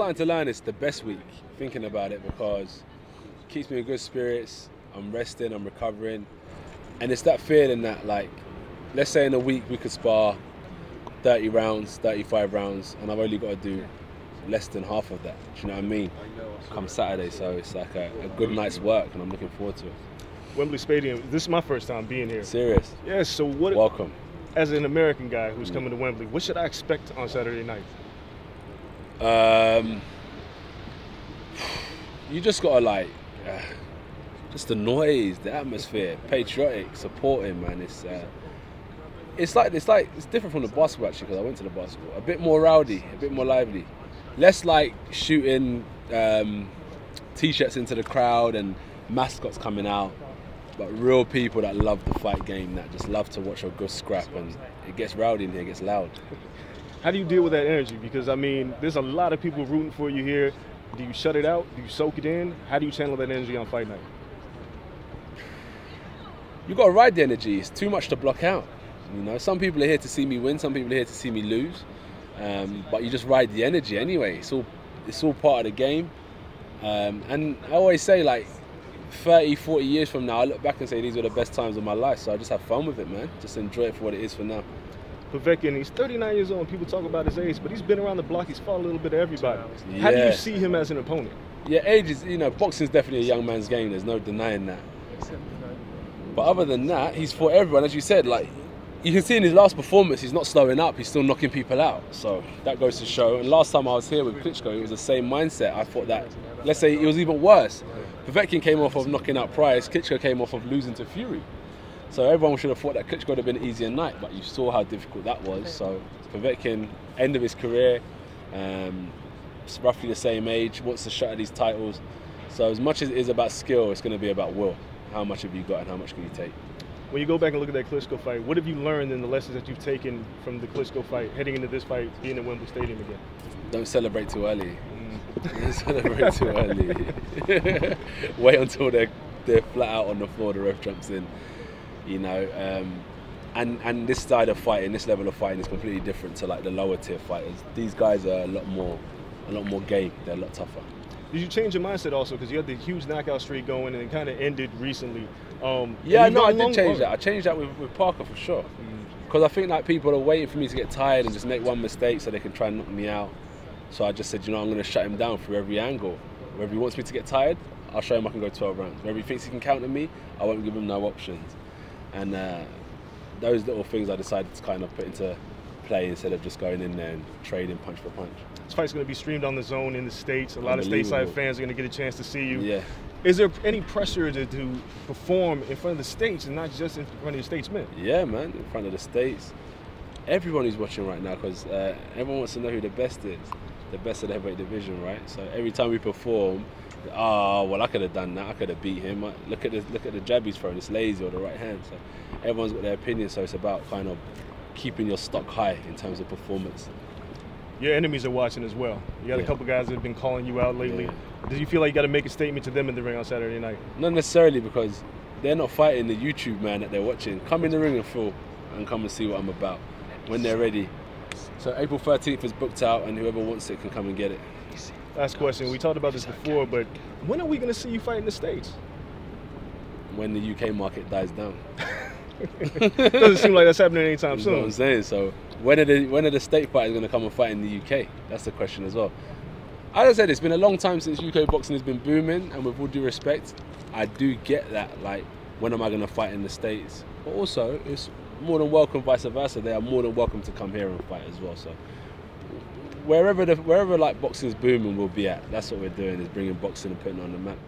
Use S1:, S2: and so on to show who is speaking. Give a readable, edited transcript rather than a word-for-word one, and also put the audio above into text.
S1: starting to learn it's the best week, thinking about it, because it keeps me in good spirits. I'm resting, I'm recovering. And it's that feeling that, like, let's say in a week we could spar 30 rounds, 35 rounds, and I've only got to do less than half of that. Do you know what I mean? Come Saturday, so it's like a good night's work, and I'm looking forward to it.
S2: Wembley Stadium, this is my first time being here.
S1: Serious?
S2: Yes, so what?
S1: Welcome.
S2: As an American guy who's coming to Wembley, what should I expect on Saturday night?
S1: You just gotta like, just the noise, the atmosphere, patriotic, supporting, man. It's different from the basketball actually, because I went to the basketball. A bit more rowdy, a bit more lively, less like shooting t-shirts into the crowd and mascots coming out, but real people that love the fight game, that just love to watch a good scrap, and it gets rowdy in here, it gets loud.
S2: How do you deal with that energy? Because I mean, there's a lot of people rooting for you here. Do you shut it out? Do you soak it in? How do you channel that energy on fight night?
S1: You got to ride the energy. It's too much to block out. You know, some people are here to see me win, some people are here to see me lose. But you just ride the energy anyway. It's all part of the game. And I always say, like, 30, 40 years from now, I look back and say these were the best times of my life. So I just have fun with it, man. Just enjoy it for what it is for now.
S2: Povetkin, he's 39 years old. People talk about his age, but he's been around the block. He's fought a little bit of everybody.
S1: Yeah.
S2: How do you see him as an opponent?
S1: Yeah, age is, you know, boxing's definitely a young man's game. There's no denying that. But other than that, he's fought everyone. As you said, like, you can see in his last performance, he's not slowing up. He's still knocking people out. So that goes to show. And last time I was here with Klitschko, it was the same mindset. I thought that, let's say, it was even worse. Povetkin came off of knocking out Price. Klitschko came off of losing to Fury. So everyone should have thought that Klitschko would have been an easier night, but you saw how difficult that was. So Povetkin, end of his career, roughly the same age, wants a shot at these titles. So as much as it is about skill, it's going to be about will. How much have you got and how much can you take?
S2: When you go back and look at that Klitschko fight, what have you learned in the lessons that you've taken from the Klitschko fight, heading into this fight, being in Wembley Stadium again?
S1: Don't celebrate too early. Don't celebrate too early. Wait until they're flat out on the floor, the ref jumps in. You know, and this side of fighting, this level of fighting is completely different to like the lower tier fighters. These guys are a lot more game. They're a lot tougher.
S2: Did you change your mindset also, because you had the huge knockout streak going and it kind of ended recently?
S1: Yeah, no, I did change that. I changed that with Parker for sure, because I think like people are waiting for me to get tired and just make one mistake so they can try and knock me out. So I just said, you know, I'm going to shut him down through every angle. Wherever he wants me to get tired, I'll show him I can go 12 rounds. Wherever he thinks he can counter me, I won't give him no options. And those little things I decided to kind of put into play instead of just going in there and trading punch for punch.
S2: This fight's going to be streamed on the Zone in the States. A lot of stateside fans are going to get a chance to see you.
S1: Yeah.
S2: Is there any pressure to perform in front of the States and not just in front of your statesmen?
S1: Yeah, man, in front of the States. Everyone who's watching right now, because everyone wants to know who the best is. The best of the heavyweight division, right? So every time we perform, oh, well, I could have done that. I could have beat him. Look at the jab he's throwing. It's lazy, or the right hand. So everyone's got their opinion. So it's about kind of keeping your stock high in terms of performance.
S2: Your enemies are watching as well. You got a couple guys that have been calling you out lately.
S1: Yeah.
S2: Do you feel like you got to make a statement to them in the ring on Saturday night?
S1: Not necessarily, because they're not fighting the YouTube man that they're watching. Come in the ring and come and see what I'm about when they're ready. So April 13th is booked out, and whoever wants it can come and get it.
S2: Last question. We talked about this before, but when are we going to see you fight in the States?
S1: When the UK market dies down.
S2: Doesn't seem like that's happening anytime soon.
S1: That's what I'm saying. So when are the state fighters going to come and fight in the UK? That's the question as well. As I said, it's been a long time since UK boxing has been booming, and with all due respect, I do get that. Like, when am I going to fight in the States? But also, it's more than welcome, vice versa. They are more than welcome to come here and fight as well. So wherever like boxing is booming, we'll be at. That's what we're doing, is bringing boxing and putting it on the map.